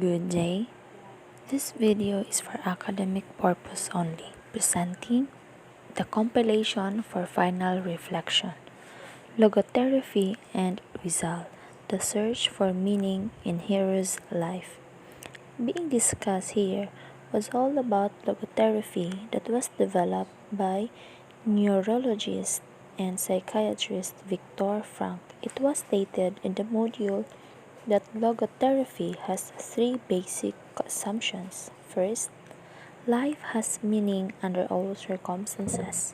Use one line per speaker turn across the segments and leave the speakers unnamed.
Good day. This video is for academic purpose only, presenting the compilation for final reflection. Logotherapy and Rizal, the search for meaning in hero's life. Being discussed here was all about logotherapy that was developed by neurologist and psychiatrist Viktor Frankl. It was stated in the module that logotherapy has three basic assumptions. First, life has meaning under all circumstances,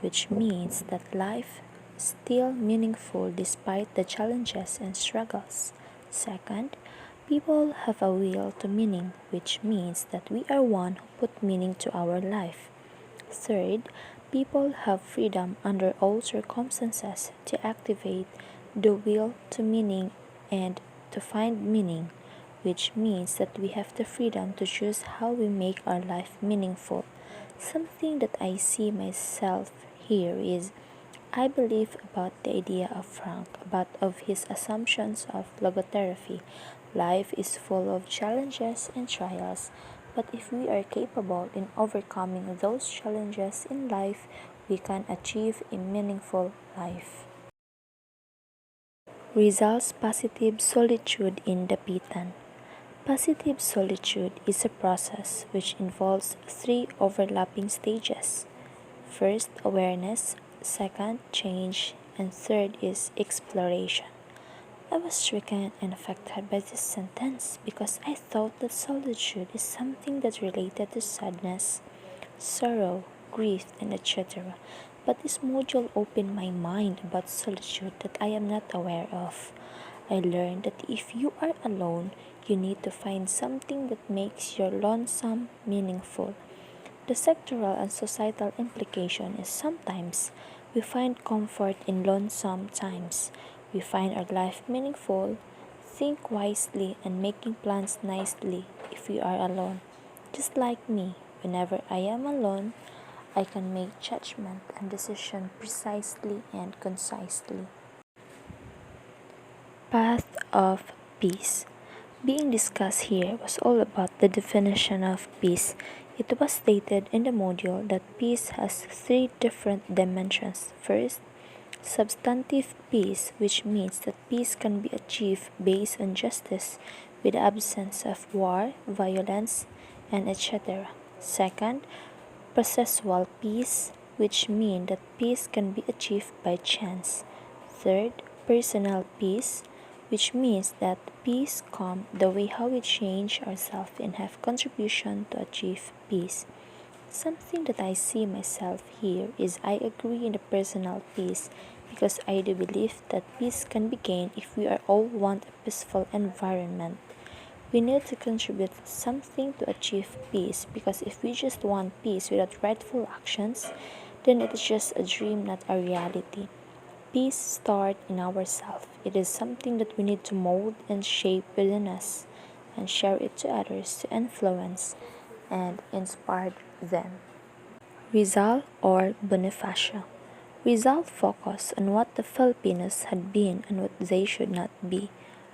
which means that life is still meaningful despite the challenges and struggles. Second, people have a will to meaning, which means that we are one who put meaning to our life. Third, people have freedom under all circumstances to activate the will to meaning and to find meaning, which means that we have the freedom to choose how we make our life meaningful. Something that I see myself here is I believe about the idea of Frank, about of his assumptions of logotherapy. Life is full of challenges and trials, but if we are capable in overcoming those challenges in life, we can achieve a meaningful life. Results positive solitude in the Pitan. Positive solitude is a process which involves three overlapping stages. First, awareness, second, change, and third is exploration. I was stricken and affected by this sentence because I thought that solitude is something that related to sadness, sorrow, grief, and etc. But this module opened my mind about solitude that I am not aware of. I learned that if you are alone, you need to find something that makes your lonesome meaningful. The sectoral and societal implication is sometimes we find comfort in lonesome times. We find our life meaningful, think wisely, and making plans nicely if we are alone. Just like me, whenever I am alone, I can make judgment and decision precisely and concisely. Path of peace. Being discussed here was all about the definition of peace. It was stated in the module that peace has three different dimensions. First, substantive peace, which means that peace can be achieved based on justice with the absence of war, violence, and etc. Second, processual peace, which means that peace can be achieved by chance. Third, personal peace, which means that peace comes the way how we change ourselves and have contribution to achieve peace. Something that I see myself here is I agree in the personal peace because I do believe that peace can be gained if we are all want a peaceful environment. We need to contribute something to achieve peace because if we just want peace without rightful actions, then it is just a dream, not a reality. Peace starts in ourselves. It is something that we need to mold and shape within us and share it to others to influence and inspire them. Rizal or Bonifacio. Rizal focused on what the Filipinos had been and what they should not be.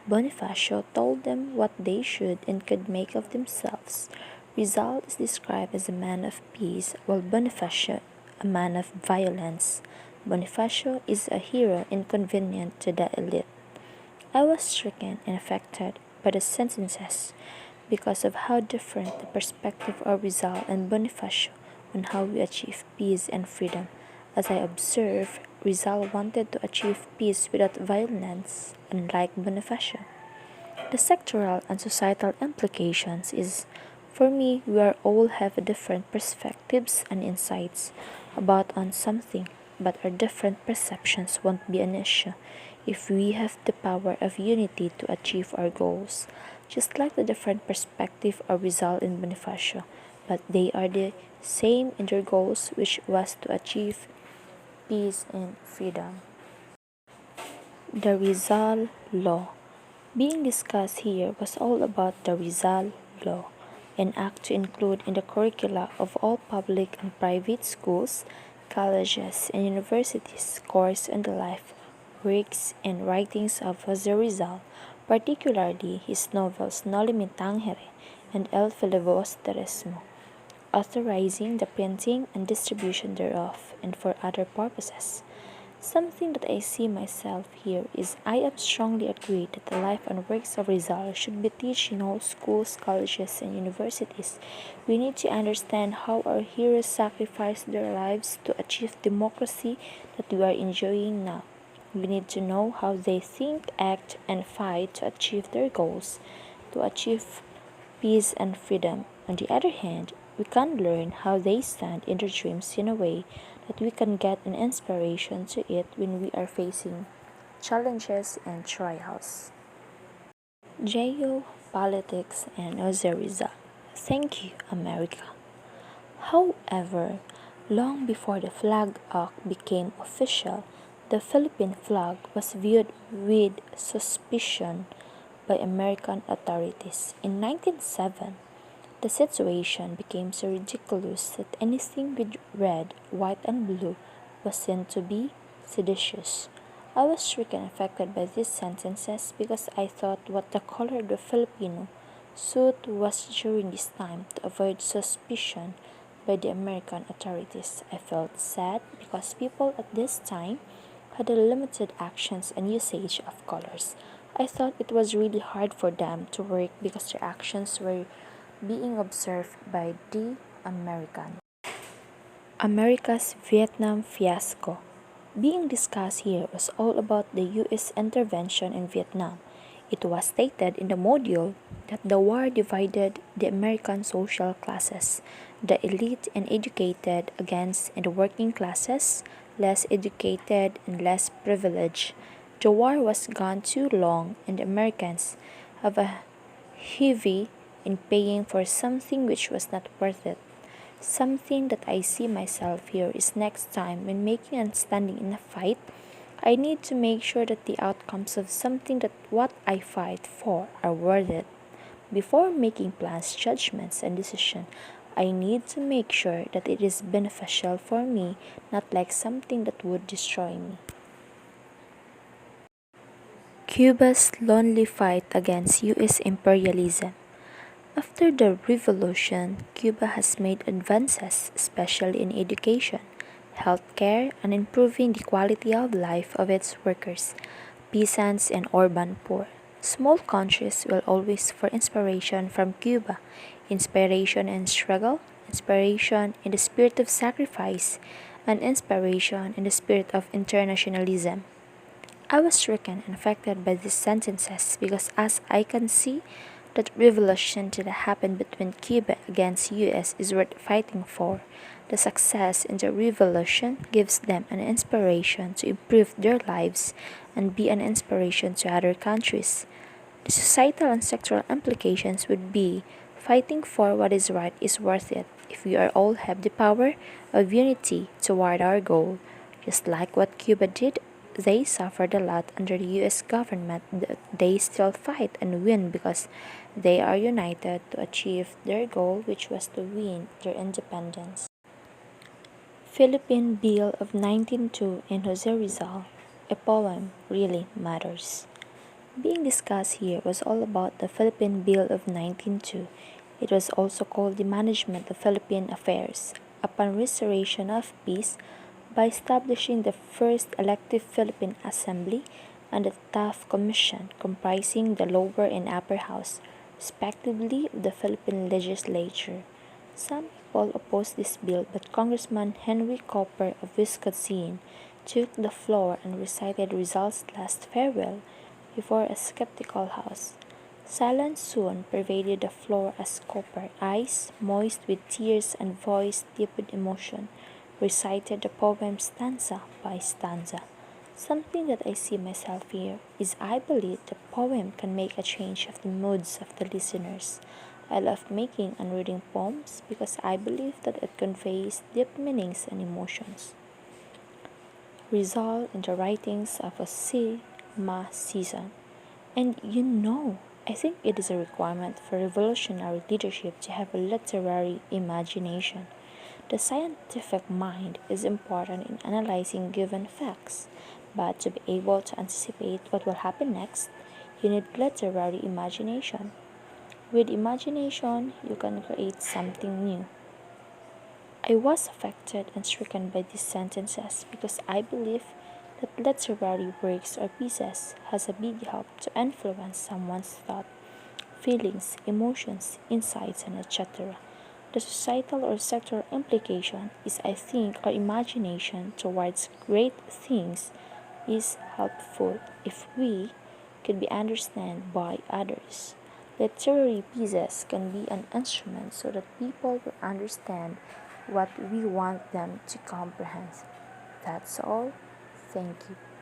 Bonifacio told them what they should and could make of themselves. Rizal is described as a man of peace, while Bonifacio a man of violence. Bonifacio is a hero inconvenient to the elite. I was stricken and affected by the sentences because of how different the perspective of Rizal and Bonifacio on how we achieve peace and freedom. As I observed, Rizal wanted to achieve peace without violence, unlike Bonifacio. The sectoral and societal implications is, for me, we are all have different perspectives and insights about on something, but our different perceptions won't be an issue if we have the power of unity to achieve our goals. Just like the different perspective are Rizal and Bonifacio, but they are the same in their goals, which was to achieve peace and freedom. The Rizal Law. Being discussed here was all about the Rizal Law, an act to include in the curricula of all public and private schools, colleges, and universities course on the life, works, and writings of Jose Rizal, particularly his novels Noli Me Tangere and El Filibusterismo, authorizing the printing and distribution thereof and for other purposes. Something that I see myself here is I am strongly agree that the life and works of Rizal should be taught in all schools, colleges, and universities. We need to understand how our heroes sacrificed their lives to achieve democracy that we are enjoying now. We need to know how they think, act, and fight to achieve their goals, to achieve peace and freedom. On the other hand, we can learn how they stand in their dreams in a way that we can get an inspiration to it when we are facing challenges and trials. Geopolitics and Ozariza. Thank you, America. However, long before the Flag Act became official, the Philippine flag was viewed with suspicion by American authorities. In 1907, the situation became so ridiculous that anything with red, white, and blue was seen to be seditious. I was stricken and affected by these sentences because I thought what the color of the Filipino suit was during this time to avoid suspicion by the American authorities. I felt sad because people at this time had a limited actions and usage of colors. I thought it was really hard for them to work because their actions were being observed by the American. America's Vietnam fiasco. Being discussed here was all about the U.S. intervention in Vietnam. It was stated in the module that the war divided the American social classes, the elite and educated against the working classes, less educated and less privileged. The war was gone too long and the Americans have a heavy in paying for something which was not worth it. Something that I see myself here is next time when making and standing in a fight, I need to make sure that the outcomes of something that what I fight for are worth it. Before making plans, judgments, and decisions, I need to make sure that it is beneficial for me, not like something that would destroy me. Cuba's lonely fight against U.S. imperialism. After the revolution, Cuba has made advances, especially in education, healthcare, and improving the quality of life of its workers, peasants, and urban poor. Small countries will always for inspiration from Cuba, inspiration in struggle, inspiration in the spirit of sacrifice, and inspiration in the spirit of internationalism. I was stricken and affected by these sentences because as I can see, that revolution that happened between Cuba against US is worth fighting for. The success in the revolution gives them an inspiration to improve their lives and be an inspiration to other countries. The societal and sectoral implications would be fighting for what is right is worth it if we are all have the power of unity toward our goal. Just like what Cuba did, they suffered a lot under the US government, but they still fight and win because they are united to achieve their goal, which was to win their independence. Philippine Bill of 1902 and Jose Rizal, a poem really matters. Being discussed here was all about the Philippine Bill of 1902. It was also called the Management of Philippine Affairs. Upon restoration of peace, by establishing the first elective Philippine Assembly and the Taft Commission comprising the lower and upper house, respectively, of the Philippine legislature. Some people opposed this bill, but Congressman Henry Cooper of Wisconsin took the floor and recited Rizal's last farewell before a skeptical house. Silence soon pervaded the floor as Cooper, eyes moist with tears and voice deep with emotion, recited the poem stanza by stanza. Something that I see myself here is I believe the poem can make a change of the moods of the listeners. I love making and reading poems because I believe that it conveys deep meanings and emotions. Rizal in the writings of a Sigma season. And I think it is a requirement for revolutionary leadership to have a literary imagination. The scientific mind is important in analyzing given facts, but to be able to anticipate what will happen next, You need literary imagination. With imagination, you can create something new. I was affected and stricken by these sentences because I believe that literary works or pieces has a big help to influence someone's thought, feelings, emotions, insights, and etc. The societal or sectoral implication is, I think, our imagination towards great things is helpful if we could be understood by others. Literary pieces can be an instrument so that people will understand what we want them to comprehend. That's all. Thank you.